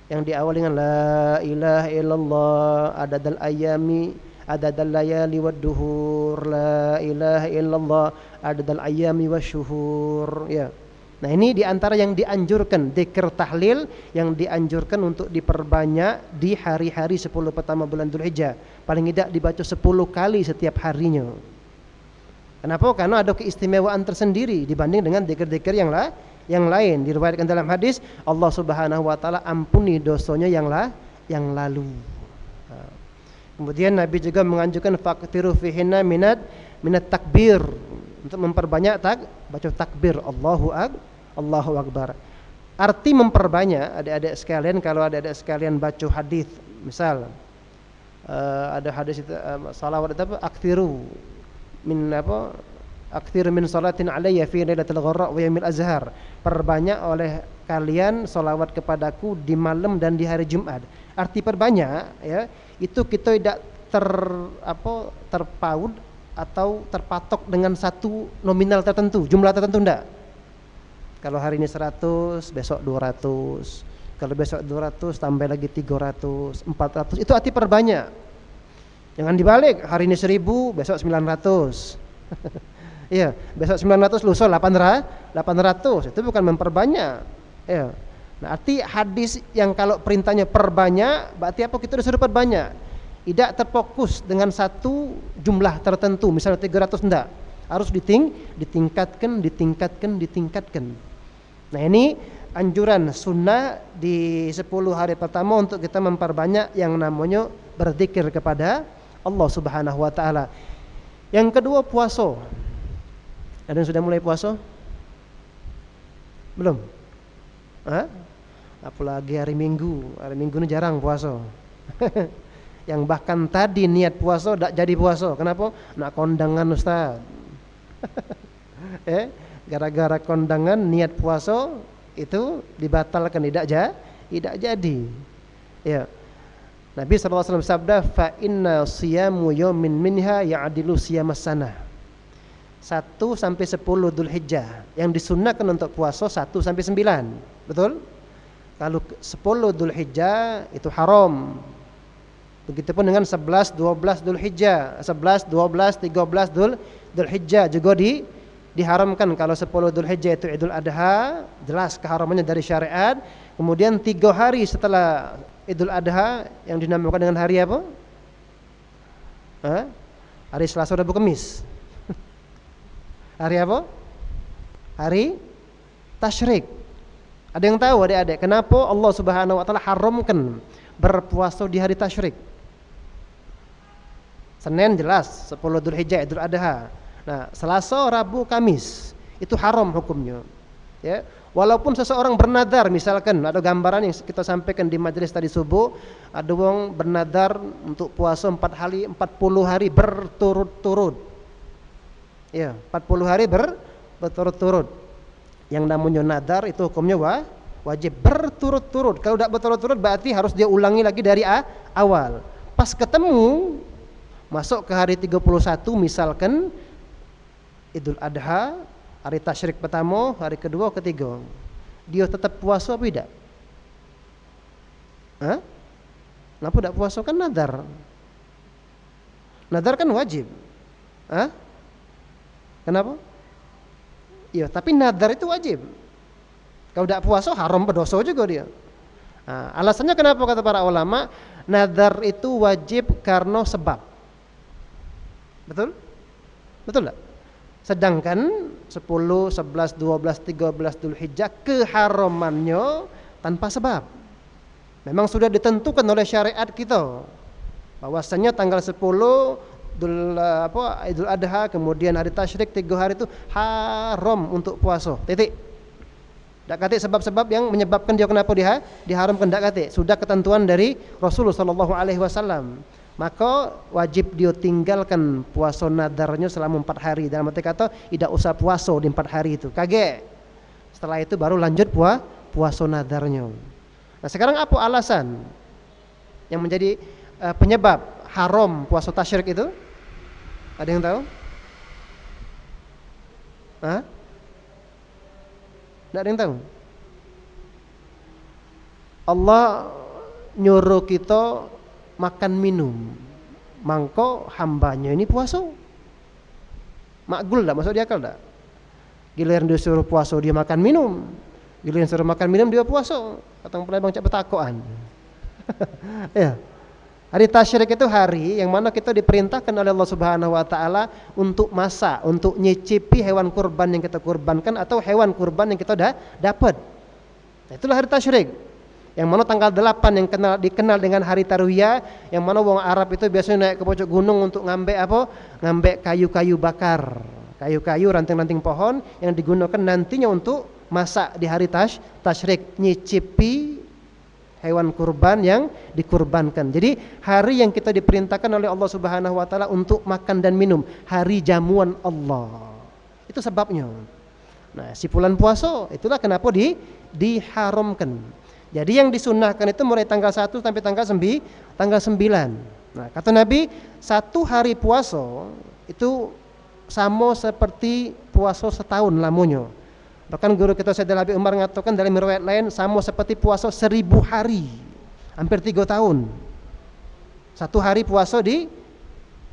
yang diawali dengan la ilaha illallah adadal ayami adadal layali wad duhur, la ilaha illallah adadal ayami wasyuhur, ya. Nah, ini diantara yang dianjurkan, dzikir tahlil yang dianjurkan untuk diperbanyak di hari-hari 10 pertama bulan Dzulhijjah. Paling tidak dibaca 10 kali setiap harinya. Kenapa? Karena ada keistimewaan tersendiri dibanding dengan dzikir-dzikir yang lain. Diriwayatkan dalam hadis, Allah Subhanahu wa taala ampuni dosanya yang lalu. Kemudian Nabi juga menganjurkan faqtiru fihinna minat takbir, untuk memperbanyak baca takbir, Allahu Akbar. Arti memperbanyak, adik-adik sekalian, kalau adik-adik sekalian baca hadis, misal ada hadis itu salawat itu aktsiru min salatin alayya fi lailatul gharra wa yaumil azhar. Perbanyak oleh kalian salawat kepadaku di malam dan di hari Jumat. Arti perbanyak, ya, itu kita tidak terpaut atau terpatok dengan satu nominal tertentu, jumlah tertentu, enggak. Kalau hari ini 100, besok 200. Kalau besok 200 tambah lagi 300, 400. Itu arti perbanyak. Jangan dibalik, hari ini 1000, besok 900. Iya, besok 900, lusa 800. Itu bukan memperbanyak. Iya. Nah, arti hadis yang kalau perintahnya perbanyak, berarti apa? Kita disuruh perbanyak. Tidak terfokus dengan satu jumlah tertentu, misalnya 300, enggak. Harus ditingkatkan. Nah, ini anjuran sunnah di 10 hari pertama untuk kita memperbanyak yang namanya berzikir kepada Allah Subhanahu wa taala. Yang kedua, puasa. Ada yang sudah mulai puasa? Belum? Apalagi hari Minggu. Hari Minggu ini jarang puasa. Yang bahkan tadi niat puasa tidak jadi puasa. Kenapa? Nak kondangan Ustaz. Gara-gara kondangan niat puasa itu dibatalkan, tidak jadi. Ya. Nabi SAW sabda, fa inna siyamu yawmin minha ya'dilu siyamas sanah. 1 sampai 10 Dzulhijjah yang disunnahkan untuk puasa 1 sampai 9. Betul? Kalau 10 Dzulhijjah itu haram. Begitupun dengan 11, 12 Dzulhijjah, 11, 12, 13 Dzulhijjah juga diharamkan. Kalau 10 Dzulhijjah itu Idul Adha, jelas keharamannya dari syariat. Kemudian 3 hari setelah Idul Adha yang dinamakan dengan hari apa? Hari Selasa, Rabu, Kamis. Hari apa? Hari tasyrik. Ada yang tahu adik-adik kenapa Allah Subhanahu wa taala haramkan berpuasa di hari tasyrik? Senin jelas 10 Dzulhijjah Idul Adha. Nah, Selasa, Rabu, Kamis itu haram hukumnya. Ya, walaupun seseorang bernadar, misalkan ada gambaran yang kita sampaikan di majelis tadi subuh, ada wong bernadar untuk puasa 40 hari berturut-turut. Ya, 40 hari berturut-turut. Yang namanya nadar itu hukumnya wajib berturut-turut. Kalau tidak berturut-turut berarti harus dia ulangi lagi dari awal. Pas ketemu masuk ke hari 31 misalkan Idul Adha, hari tasyrik pertama, hari kedua, ketiga, dia tetap puasa apa tidak? Hah? Kenapa tidak puasa? Kan nadar. Nadar kan wajib. Hah? Kenapa? Iya, tapi nadar itu wajib. Kalau tidak puasa haram, berdosa juga dia. Nah, alasannya kenapa kata para ulama? Nadar itu wajib karena sebab. Betul? Betul tak? Sedangkan 10, 11, 12, 13 Dzulhijjah keharamannya tanpa sebab. Memang sudah ditentukan oleh syariat kita bahwasanya tanggal 10 Idul Adha kemudian hari tasyrik 3 hari itu haram untuk puasa. Titik. Tak kata sebab-sebab yang menyebabkan dia kenapa diharamkan, tak kata. Sudah ketentuan dari Rasulullah sallallahu alaihi wasallam. Maka wajib dia tinggalkan puasa nadarnya selama 4 hari. Dalam arti kata tidak usah puasa di 4 hari itu. Kage. Setelah itu baru lanjut puasa nadarnya. Nah, sekarang apa alasan yang menjadi penyebab haram puasa tasyrik itu? Ada yang tahu? Hah? Tidak ada yang tahu. Allah nyuruh kita makan minum, mangko hambanya ini puasa. Makgul tak? Masuk di akal tak? Giliran dia suruh puasa dia makan minum, giliran suruh makan minum dia puasa. Katang pelai bang cak betakoan. Ya. Hari tasyrik itu hari yang mana kita diperintahkan oleh Allah Subhanahu wa taala untuk masak, untuk nyicipi hewan kurban yang kita kurbankan atau hewan kurban yang kita dapat. Nah, itulah hari tasyrik. Yang mana tanggal 8 yang dikenal dengan hari tarwiyah, yang mana wong Arab itu biasanya naik ke puncak gunung untuk ngambil apa? Ngambil kayu-kayu bakar. Kayu-kayu ranting-ranting pohon yang digunakan nantinya untuk masak di hari tasyrik, nyicipi hewan kurban yang dikurbankan. Jadi hari yang kita diperintahkan oleh Allah Subhanahu wa taala untuk makan dan minum, hari jamuan Allah. Itu sebabnya. Nah, si bulan puasa itulah kenapa diharamkan. Jadi yang disunnahkan itu mulai tanggal 1 sampai tanggal 9. Nah, kata Nabi, 1 hari puasa itu sama seperti puasa setahun lamanya. Bahkan guru kita Sayyidina Abi Umar mengatakan dalam riwayat lain sama seperti puasa 1000 hari, hampir 3 tahun. 1 hari puasa di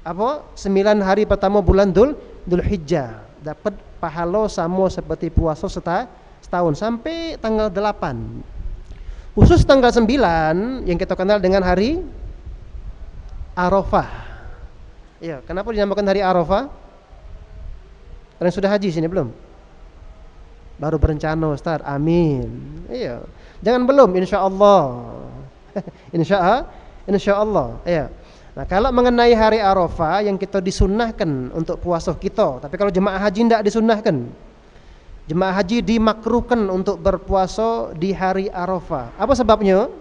9 hari pertama bulan Dzulhijjah dapat pahala sama seperti puasa setahun sampai tanggal 8. Khusus tanggal 9 yang kita kenal dengan hari Arafah. Ya, kenapa dinamakan hari Arafah? Kalian sudah haji sini belum? Baru berencana Ustaz, amin. Iya. Jangan belum, insyaallah. Insyaallah. Iya. Nah, kalau mengenai hari Arafah yang kita disunnahkan untuk puasa kita, tapi kalau jemaah haji tidak disunnahkan. Jemaah haji dimakruhkan untuk berpuasa di hari Arafah. Apa sebabnya?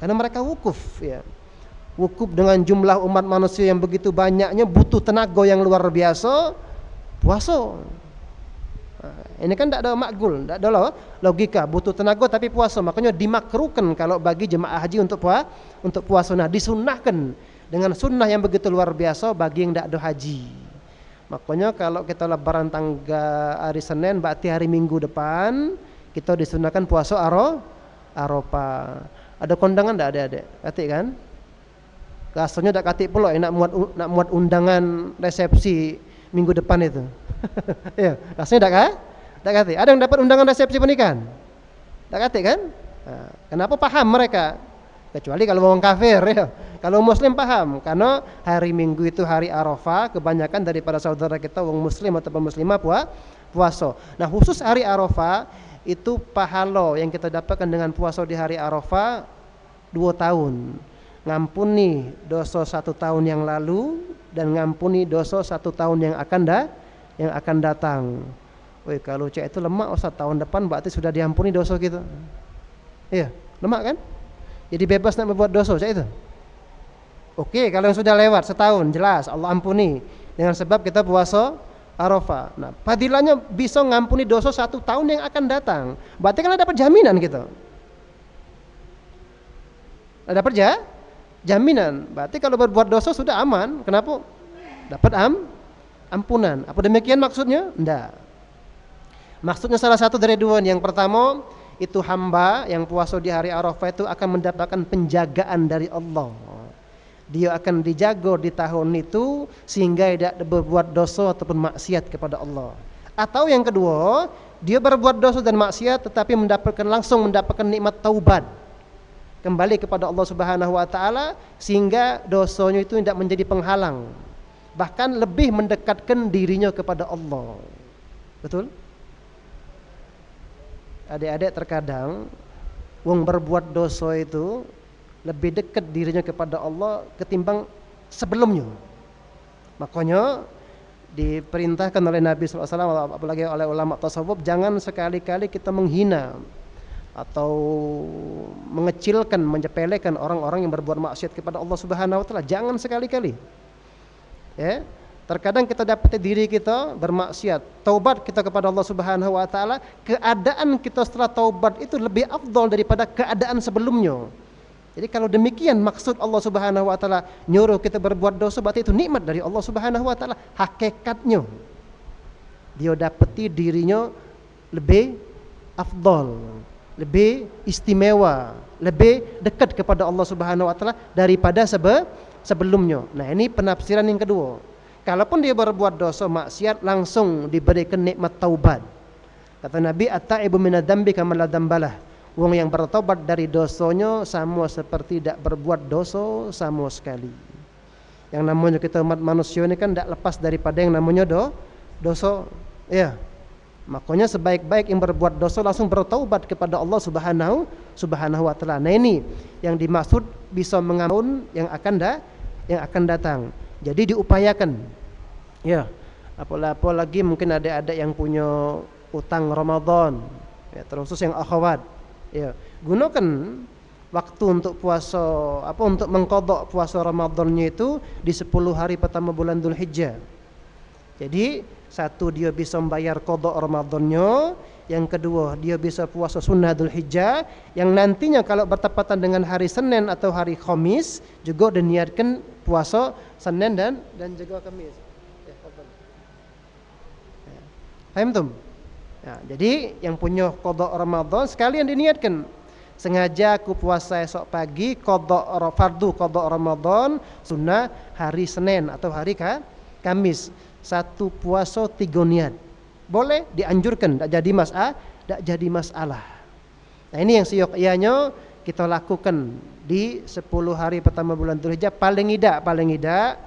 Karena mereka wukuf, ya. Wukuf dengan jumlah umat manusia yang begitu banyaknya, butuh tenaga yang luar biasa, puasa. Nah, ini kan tidak ada makgul, tidak ada logika, butuh tenaga tapi puasa. Makanya dimakruhkan kalau bagi jemaah haji untuk puasa. Nah, disunnahkan dengan sunnah yang begitu luar biasa bagi yang tidak ada haji. Makanya kalau kita lebaran tanggal hari Senin, berarti hari Minggu depan kita disunahkan puasa Arafah. Ada kondangan tidak adik-adik? Katik kan? Rasanya tak katik pula nak muat undangan resepsi minggu depan itu. Ya, rasanya tak katik. Ada yang dapat undangan resepsi pernikahan? Tak katik kan? Nah, kenapa paham mereka? Kecuali kalau orang kafir ya. Kalau Muslim paham, karena hari Minggu itu hari Arafah, kebanyakan daripada saudara kita wong Muslim ataupun Muslimah puasa. Nah khusus hari Arafah itu pahala yang kita dapatkan dengan puasa di hari Arafah 2 tahun. Ngampuni dosa 1 tahun yang lalu dan ngampuni dosa 1 tahun yang akan datang. Woi, kalau cek itu lemak Ustaz, tahun depan berarti sudah diampuni dosa kita. Iya, lemak kan? Jadi bebas nak membuat dosa cek itu. Oke, kalau yang sudah lewat setahun jelas Allah ampuni dengan sebab kita puasa Arafah. Nah, fadilahnya bisa ngampuni dosa 1 tahun yang akan datang. Berarti kan dapat jaminan gitu. Dapat jaminan. Berarti kalau berbuat dosa sudah aman. Kenapa? Dapat ampunan. Apa demikian maksudnya? Enggak. Maksudnya salah satu dari dua. Yang pertama, itu hamba yang puasa di hari Arafah itu akan mendapatkan penjagaan dari Allah. Dia akan dijaga di tahun itu sehingga tidak berbuat dosa ataupun maksiat kepada Allah. Atau yang kedua, dia berbuat dosa dan maksiat tetapi langsung mendapatkan nikmat taubat. Kembali kepada Allah Subhanahu wa taala sehingga dosanya itu tidak menjadi penghalang. Bahkan lebih mendekatkan dirinya kepada Allah. Betul? Adik-adik, terkadang wong berbuat dosa itu lebih dekat dirinya kepada Allah ketimbang sebelumnya. Makanya diperintahkan oleh Nabi SAW, apalagi oleh ulama tasawuf, jangan sekali-kali kita menghina atau mengecilkan, menyepelekan orang-orang yang berbuat maksiat kepada Allah Subhanahu wa taala. Jangan sekali-kali. Ya. Terkadang kita dapati diri kita bermaksiat, taubat kita kepada Allah Subhanahu wa taala, keadaan kita setelah taubat itu lebih afdal daripada keadaan sebelumnya. Jadi kalau demikian maksud Allah Subhanahu wa taala nyuruh kita berbuat dosa, berarti itu nikmat dari Allah Subhanahu wa taala. Hakikatnya dia dapati dirinya lebih afdal, lebih istimewa, lebih dekat kepada Allah Subhanahu wa taala daripada sebelumnya. Nah, ini penafsiran yang kedua. Kalaupun dia berbuat dosa maksiat, langsung diberikan nikmat taubat. Kata Nabi, at-taibu minadz-dzambi kama la dzambalah. Wong yang bertobat dari dosanya sama seperti tidak berbuat dosa sama sekali. Yang namanya kita umat manusia ini kan tidak lepas daripada yang namanya dosa. Ya. Makanya sebaik-baik yang berbuat dosa langsung bertaubat kepada Allah Subhanahu wa taala. Nah, ini yang dimaksud bisa mengampun yang akan datang. Jadi diupayakan. Ya. Apalagi mungkin ada yang punya utang Ramadan. Ya, terkhusus yang akhwat. Ya, gunakan waktu untuk puasa untuk mengqadha puasa Ramadannya itu di 10 hari pertama bulan Dzulhijjah. Jadi, satu dia bisa membayar qadha Ramadannya, yang kedua dia bisa puasa sunnah Dzulhijjah, yang nantinya kalau bertepatan dengan hari Senin atau hari Khamis juga diniatkan puasa Senin dan juga Kamis. Ya, paham tum? Ya, jadi yang punya qadha Ramadan sekalian diniatkan. Sengaja aku puasa esok pagi fardu qadha Ramadan sunnah hari Senin atau hari Kamis. Satu puasa 3 niat. Boleh, dianjurkan, tak jadi masalah. Nah, ini yang seyogyanya kita lakukan di 10 hari pertama bulan Dzulhijjah, paling tidak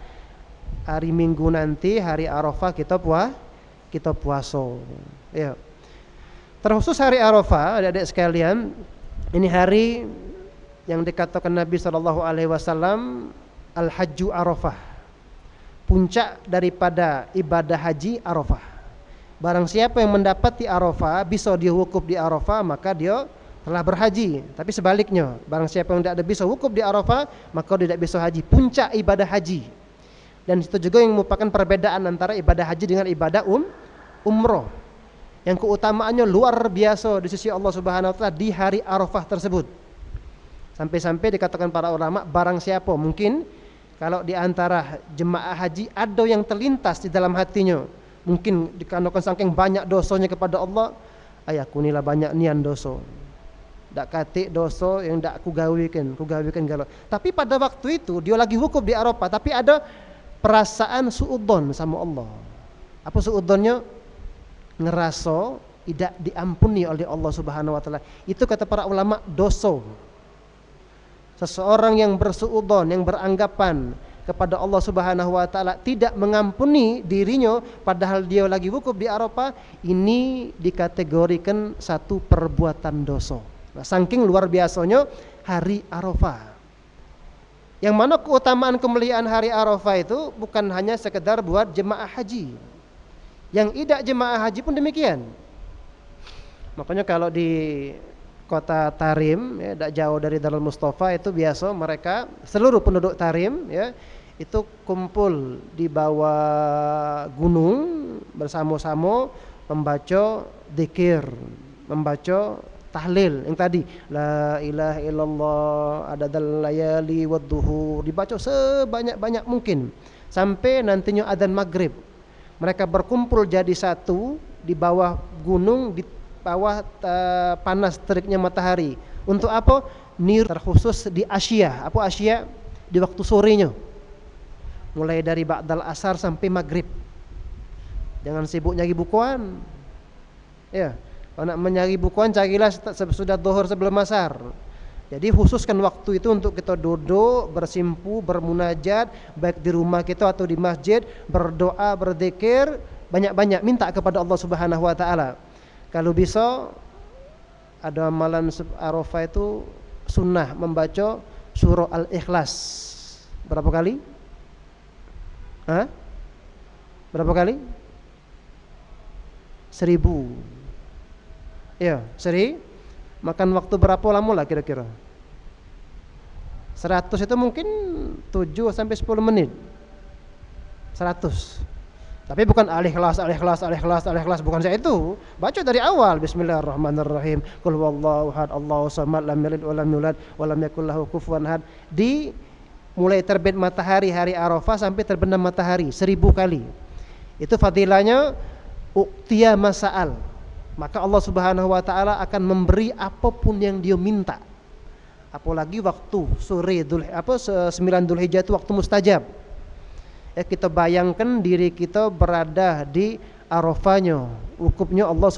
hari Minggu nanti hari Arafah kita puasa. Ya. Terkhusus hari Arafah, adik-adik sekalian, ini hari yang dikatakan Nabi SAW al-hajju Arafah. Puncak daripada ibadah haji Arafah. Barang siapa yang mendapati Arafah, bisa dia wukuf di Arafah, maka dia telah berhaji. Tapi sebaliknya, barang siapa yang tidak bisa wukuf di Arafah, maka dia tidak bisa haji. Puncak ibadah haji. Dan itu juga yang merupakan perbedaan antara ibadah haji dengan ibadah umroh. Yang keutamaannya luar biasa di sisi Allah Subhanahu wa taala di hari Arafah tersebut. Sampai-sampai dikatakan para ulama, barang siapa mungkin kalau di antara jemaah haji ada yang terlintas di dalam hatinya, mungkin dikarenakan saking banyak dosanya kepada Allah, aku inilah banyak nian dosa. Dak katik dosa yang dak kugawikan galau. Tapi pada waktu itu dia lagi wukuf di Arafah, tapi ada perasaan suudzon sama Allah. Apa suudzonnya? Ngerasa tidak diampuni oleh Allah Subhanahu wa taala. Itu kata para ulama dosa. seseorang yang bersuudzon, yang beranggapan kepada Allah Subhanahu wa taala tidak mengampuni dirinya padahal dia lagi wukuf di Arafah, ini dikategorikan satu perbuatan dosa. Nah, saking luar biasanya hari Arafah. Yang mana keutamaan kemuliaan hari Arafah itu bukan hanya sekedar buat jemaah haji. Yang tidak jemaah haji pun demikian. Makanya kalau di kota Tarim, ya, tidak jauh dari Darul Mustafa, itu biasa mereka seluruh penduduk Tarim, ya, itu kumpul di bawah gunung bersama-sama membaca zikir, membaca tahlil yang tadi, la ilaha illallah adadal layali wadduhur, dibaca sebanyak-banyak mungkin sampai nantinya adzan maghrib. Mereka berkumpul jadi satu di bawah gunung, di bawah panas teriknya matahari. Untuk apa? Nir terkhusus di Asia. Apa Asia? Di waktu sorenya, mulai dari ba'dal asar sampai maghrib. Jangan sibuk nyari bukuan, ya. Kalau nak mencari bukuan, carilah sudah zuhur sebelum asar. Jadi khususkan waktu itu untuk kita duduk, bersimpu, bermunajat, baik di rumah kita atau di masjid, berdoa, berzikir, banyak-banyak minta kepada Allah Subhanahu wa taala. Kalau bisa ada amalan Arafah itu sunnah membaca surah Al-Ikhlas. Berapa kali? Hah? Berapa kali? 1000. Ya, makan waktu berapa lama lah kira-kira? 100 itu mungkin 7 sampai 10 menit. 100. Tapi bukan al-ikhlas, bukan saya itu. Baca dari awal, bismillahirrahmanirrahim. Qul huwallahu ahad, Allahus samad, lam yalid wa lam yulad wa lam yakul lahu kufuwan ahad. Di mulai terbit matahari hari Arafah sampai terbenam matahari 1000 kali. Itu fadilahnya uqtiya masa'al. Maka Allah Subhanahu wa taala akan memberi apapun yang dia minta. Apalagi waktu sore 9 Dzulhijjah itu waktu mustajab. Ya, kita bayangkan diri kita berada di Arafahnya, wukufnya Allah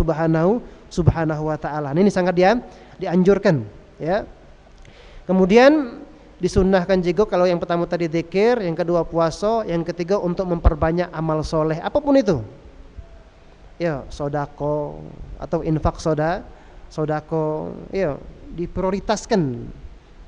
Subhanahu wa taala. Ini sangat dianjurkan, ya. Kemudian disunnahkan juga kalau yang pertama tadi zikir, yang kedua puasa, yang ketiga untuk memperbanyak amal soleh apapun itu. Ya, sodako atau infak sodako, ya, diprioritaskan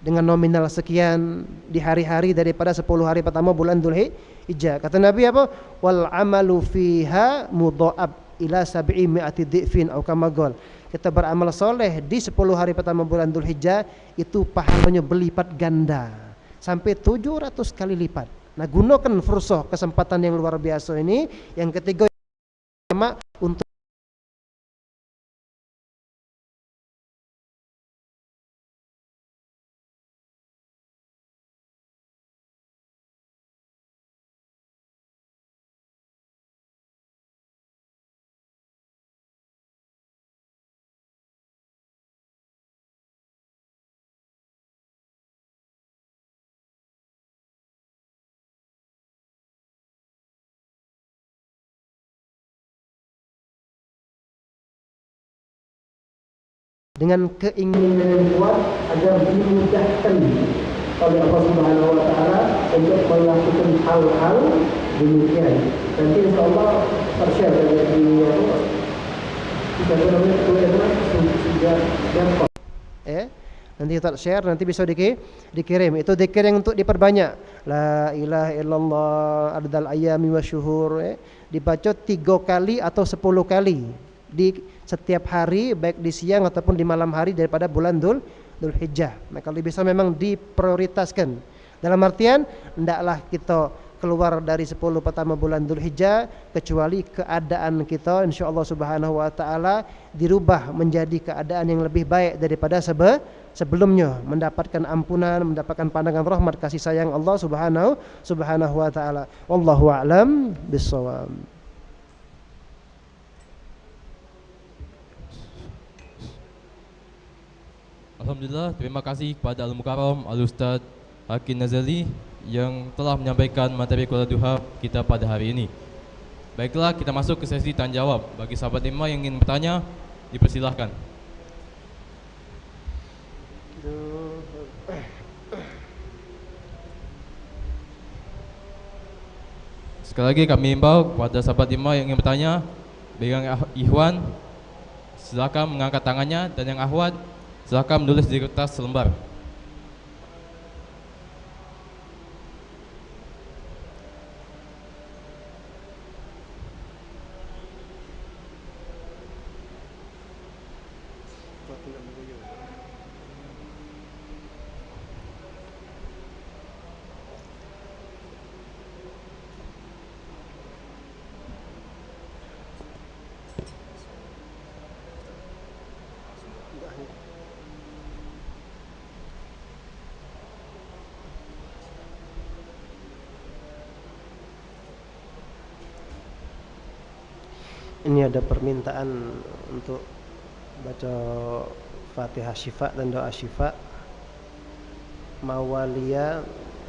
dengan nominal sekian di hari-hari daripada 10 hari pertama bulan Dzulhijjah. Kata Nabi apa? Wal amalu fiha mudha'ab ila 700 dhifin atau kama qala. Kita beramal soleh di 10 hari pertama bulan Dzulhijjah itu pahalanya berlipat ganda sampai 700 kali lipat. Nah, gunakan fursah kesempatan yang luar biasa ini. Yang ketiga untuk dengan keinginan yang kuat agar dimudahkan oleh Allah Subhanahu wa taala untuk melakukan hal-hal demikian. Nanti insyaallah tershare di nanti kita share, nanti bisa dikirim. Itu zikir yang untuk diperbanyak. La ilaha illallah adadal ayami wasyuhur, dibaca 3 kali atau 10 kali di setiap hari, baik di siang ataupun di malam hari daripada bulan Dzulhijjah. Nah, kalau bisa memang diprioritaskan. Dalam artian hendaklah kita keluar dari 10 pertama bulan Dzulhijjah kecuali keadaan kita insyaallah Subhanahu wa taala dirubah menjadi keadaan yang lebih baik daripada sebelumnya, mendapatkan ampunan, mendapatkan pandangan rahmat kasih sayang Allah Subhanahu wa taala. Wallahu a'lam bissawab. Alhamdulillah, terima kasih kepada Al-Mukarram Al-Ustaz Hakim Nazali yang telah menyampaikan materi Qola Duha kita pada hari ini. Baiklah, kita masuk ke sesi tanya jawab. Bagi sahabat Imam yang ingin bertanya, dipersilahkan. Sekali lagi kami himbau kepada sahabat imam yang ingin bertanya, bagi yang ikhwan silakan mengangkat tangannya, dan yang akhwat silakan menulis di kertas selembar. Ini ada permintaan untuk baca Fatihah Syifa dan doa Syifa Mawalia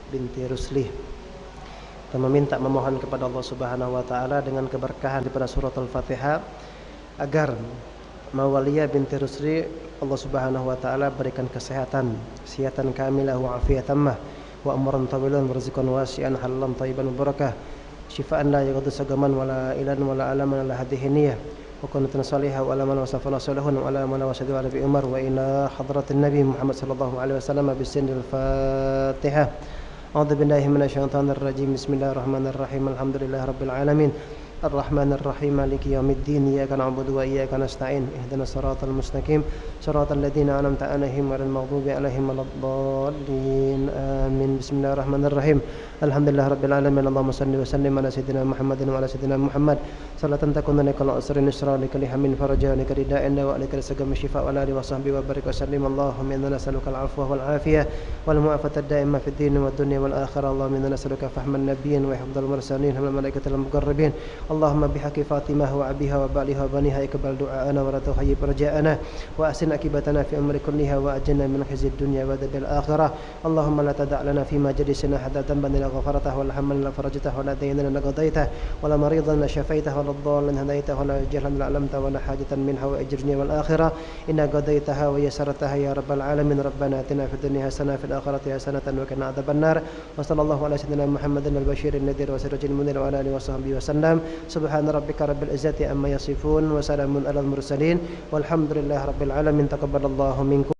binti Rusli. Kita meminta memohon kepada Allah Subhanahu wa taala dengan keberkahan daripada surat Al-Fatihah agar Mawalia binti Rusli Allah Subhanahu wa taala berikan kesehatan kamilah wa afiatan tammah wa umran tawilan wa rizqan wasi'an halalan thayyiban barakah syifaan la yaghadu sagaman wala ilan wala alaman la hadhihi niyyah wa kunatun salihah wa alaman wasafana salihun wa alaman wasadu ala bi umar wa ila hadratin nabi Muhammad sallallahu alaihi wasallam bisinil Fatihah. A'udzu billahi minasyaitonir rajim. Bismillahirrahmanirrahim. Alhamdulillahi rabbil alamin. الرحمن الرحيم مالك يوم الدين إياك نعبد وإياك نستعين اهدنا الصراط المستقيم صراط الذين أنعمت عليهم غير المغضوب عليهم ولا الضالين آمين. بسم الله الرحمن الرحيم. الحمد لله رب العالمين. اللهم صل وسلم على سيدنا محمد وعلى سيدنا محمد صلاة تكون لك العسر نسرا لك لهم فرجا لك رداء ولك لسقم الشفاء وعلى آله وصحبه وبارك وسلم. اللهم إنا نسألك العفو والعافية والمعافاة الدائمة في الدين والدنيا والآخرة. اللهم إنا نسألك فهم النبيين وحفظ المرسلين والملائكة المقربين. اللهم بحق فاطمة وأبيها وبعلها وبنيها اقبل دعاءنا ولا تخيب رجاءنا وأحسن عاقبتنا في أمر كلها وأجرنا من خزي الدنيا وعذاب الآخرة. اللهم لا تدع لنا في مجلسنا حتى ذنبا إلا غفرته ولا هما إلا فرجته ولا دينا إلا قضيته ولا مريضا إلا شفيته ولا ضالا هديته ولا جهلا إلا علمته ولا حاجة منها وأجرني والآخرة إن قضيتها ويسرتها يا رب العالمين. ربنا آتنا في الدنيا حسنة في الآخرة حسنة وقنا عذاب النار. وصلى الله على سيدنا محمد البشير النذير وسراج المنير وعلى آله وصحبه وسلم. سبحان ربك رب العزة عما يصفون وسلام على المرسلين والحمد لله رب العالمين. تقبل الله منكم.